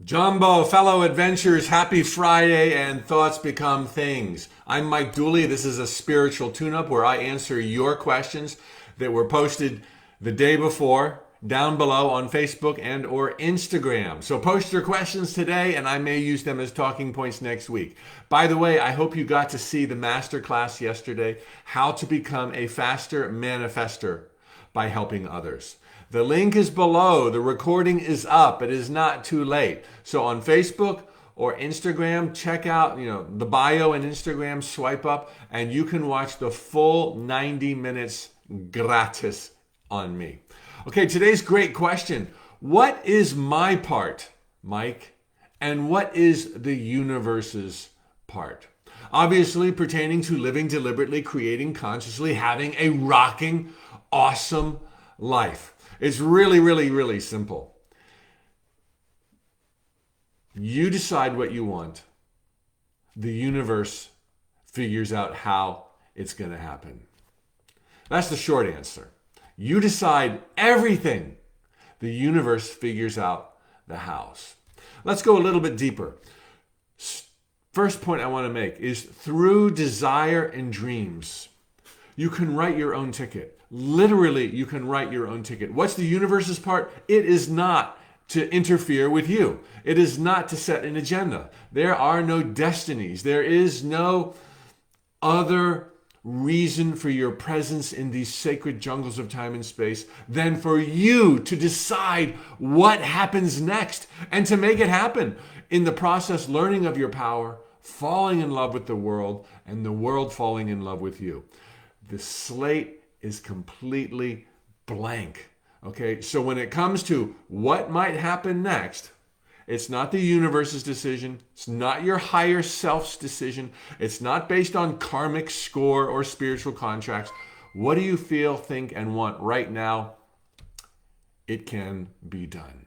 Jumbo, fellow adventurers, happy Friday and thoughts become things. I'm Mike Dooley. This is a spiritual tune-up where I answer your questions that were posted the day before down below on Facebook and or Instagram. So post your questions today and I may use them as talking points next week. By the way, I hope you got to see the masterclass yesterday, how to become a faster manifester by helping others. The link is below. The recording is up. It is not too late. So on Facebook or Instagram, check out, the bio and Instagram, swipe up, and you can watch the full 90 minutes gratis on me. Okay, today's great question. What is my part, Mike? And what is the universe's part? Obviously pertaining to living deliberately, creating consciously, having a rocking, awesome life. It's really, really, really simple. You decide what you want. The universe figures out how it's going to happen. That's the short answer. You decide everything. The universe figures out the hows. Let's go a little bit deeper. First point I want to make is through desire and dreams, you can write your own ticket. Literally, you can write your own ticket. What's the universe's part? It is not to interfere with you. It is not to set an agenda. There are no destinies. There is no other reason for your presence in these sacred jungles of time and space than for you to decide what happens next and to make it happen. In the process, learning of your power, falling in love with the world, and the world falling in love with you. The slate is completely blank. Okay, so when it comes to what might happen next, it's not the universe's decision. It's not your higher self's decision. It's not based on karmic score or spiritual contracts. What do you feel, think, and want right now? It can be done.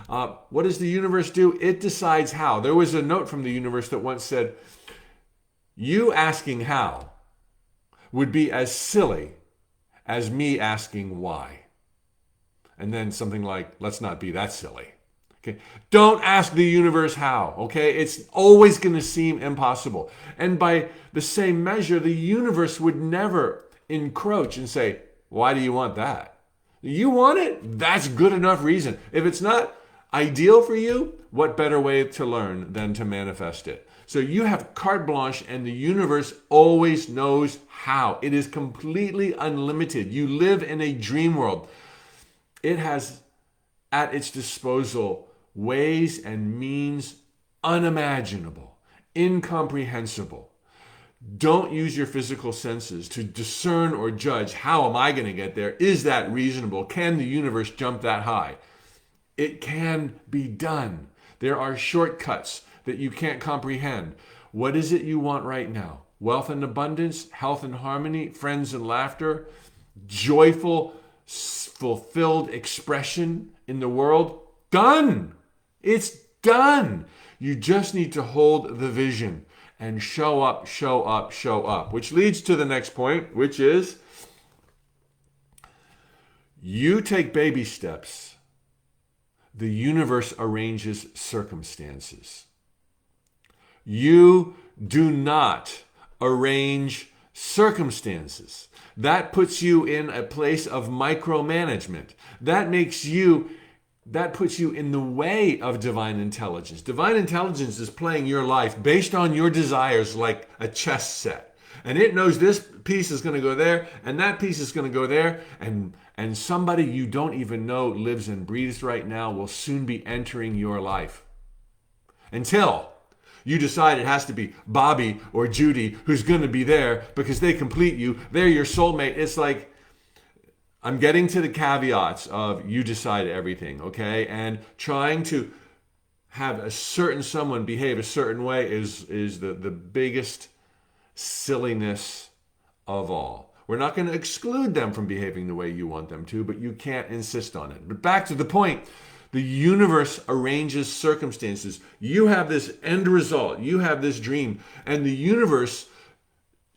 What does the universe do? It decides how. There was a note from the universe that once said, you asking how would be as silly as me asking why. And then something like, let's not be that silly. Okay? Don't ask the universe how, okay? It's always going to seem impossible. And by the same measure, the universe would never encroach and say, why do you want that? You want it? That's good enough reason. If it's not ideal for you, what better way to learn than to manifest it? So you have carte blanche and the universe always knows how. It is completely unlimited. You live in a dream world. It has at its disposal ways and means unimaginable, incomprehensible. Don't use your physical senses to discern or judge, how am I going to get there? Is that reasonable? Can the universe jump that high? It can be done. There are shortcuts that you can't comprehend. What is it you want right now? Wealth and abundance, health and harmony, friends and laughter, joyful, fulfilled expression in the world? Done. It's done. You just need to hold the vision and show up, show up, show up. Which leads to the next point, which is you take baby steps. The universe arranges circumstances. You do not arrange circumstances. That puts you in a place of micromanagement. That puts you in the way of divine intelligence. Divine intelligence is playing your life based on your desires like a chess set. And it knows this piece is going to go there, and that piece is going to go there, and somebody you don't even know lives and breathes right now will soon be entering your life. Until you decide it has to be Bobby or Judy who's going to be there because they complete you. They're your soulmate. It's like, I'm getting to the caveats of you decide everything, okay? And trying to have a certain someone behave a certain way is the biggest silliness of all. We're not going to exclude them from behaving the way you want them to, but you can't insist on it. But back to the point, the universe arranges circumstances. You have this end result. You have this dream. And the universe,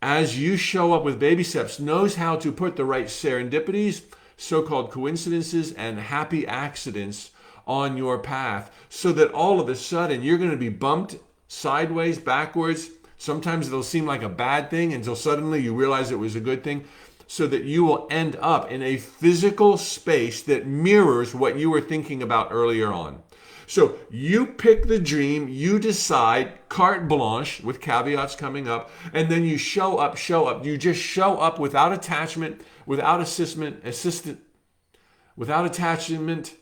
as you show up with baby steps, knows how to put the right serendipities, so-called coincidences, and happy accidents on your path, so that all of a sudden you're going to be bumped sideways, backwards. Sometimes it'll seem like a bad thing until suddenly you realize it was a good thing, so that you will end up in a physical space that mirrors what you were thinking about earlier on. So you pick the dream, you decide, carte blanche, with caveats coming up, and then you show up. You just show up without attachment, without without attachment,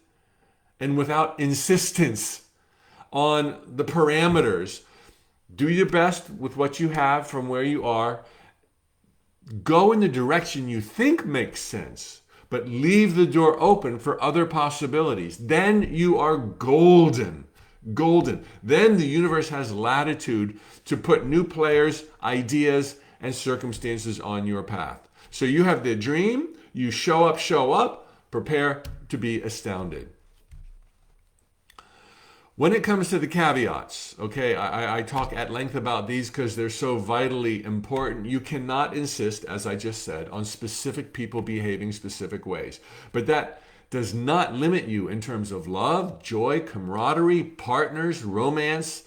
and without insistence on the parameters. Do your best with what you have from where you are. Go in the direction you think makes sense, but leave the door open for other possibilities. Then you are golden. Golden. Then the universe has latitude to put new players, ideas, and circumstances on your path. So you have the dream, you show up, prepare to be astounded. When it comes to the caveats, okay, I talk at length about these because they're so vitally important. You cannot insist, as I just said, on specific people behaving specific ways. But that does not limit you in terms of love, joy, camaraderie, partners, romance,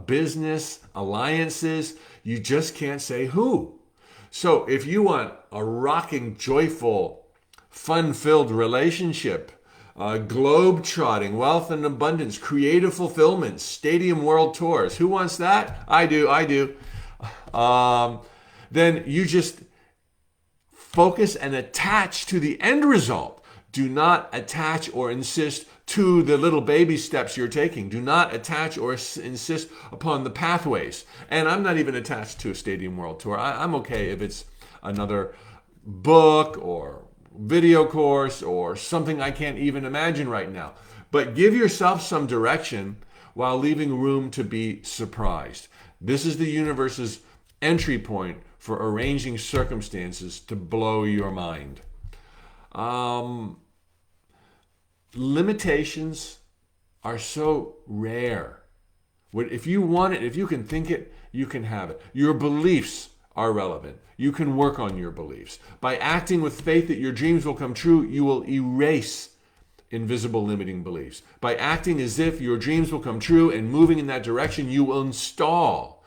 business, alliances. You just can't say who. So if you want a rocking, joyful, fun-filled relationship, globe-trotting, wealth and abundance, creative fulfillment, stadium world tours. Who wants that? I do. Then you just focus and attach to the end result. Do not attach or insist to the little baby steps you're taking. Do not attach or insist upon the pathways. And I'm not even attached to a stadium world tour. I'm okay if it's another book or video course or something I can't even imagine right now. But give yourself some direction while leaving room to be surprised. This is the universe's entry point for arranging circumstances to blow your mind. Limitations are so rare. If you want it, if you can think it, you can have it. Your beliefs are relevant. You can work on your beliefs. By acting with faith that your dreams will come true, you will erase invisible limiting beliefs. By acting as if your dreams will come true and moving in that direction, you will install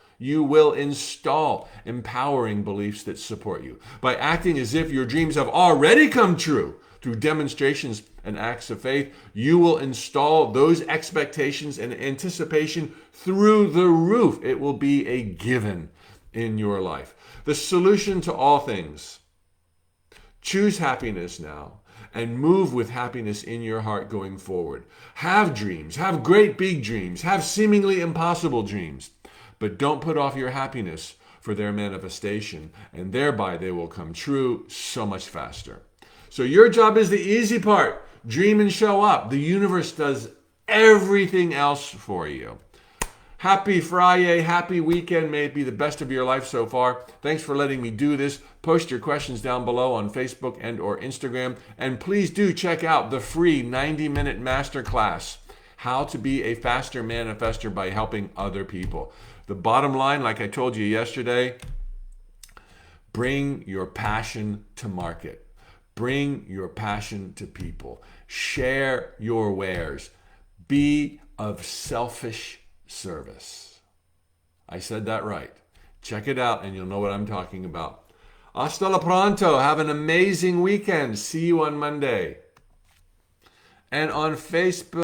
empowering beliefs that support you. By acting as if your dreams have already come true through demonstrations and acts of faith, you will install those expectations and anticipation through the roof. It will be a given in your life. The solution to all things. Choose happiness now and move with happiness in your heart going forward. Have dreams. Have great big dreams. Have seemingly impossible dreams. But don't put off your happiness for their manifestation, and thereby they will come true so much faster. So your job is the easy part. Dream and show up. The universe does everything else for you. Happy Friday, happy weekend. May it be the best of your life so far. Thanks for letting me do this. Post your questions down below on Facebook and or Instagram. And please do check out the free 90-minute masterclass, How to Be a Faster Manifester by Helping Other People. The bottom line, like I told you yesterday, bring your passion to market. Bring your passion to people. Share your wares. Be of selfish service. I said that right. Check it out and you'll know what I'm talking about. Hasta la pronto. Have an amazing weekend. See you on Monday. And on Facebook.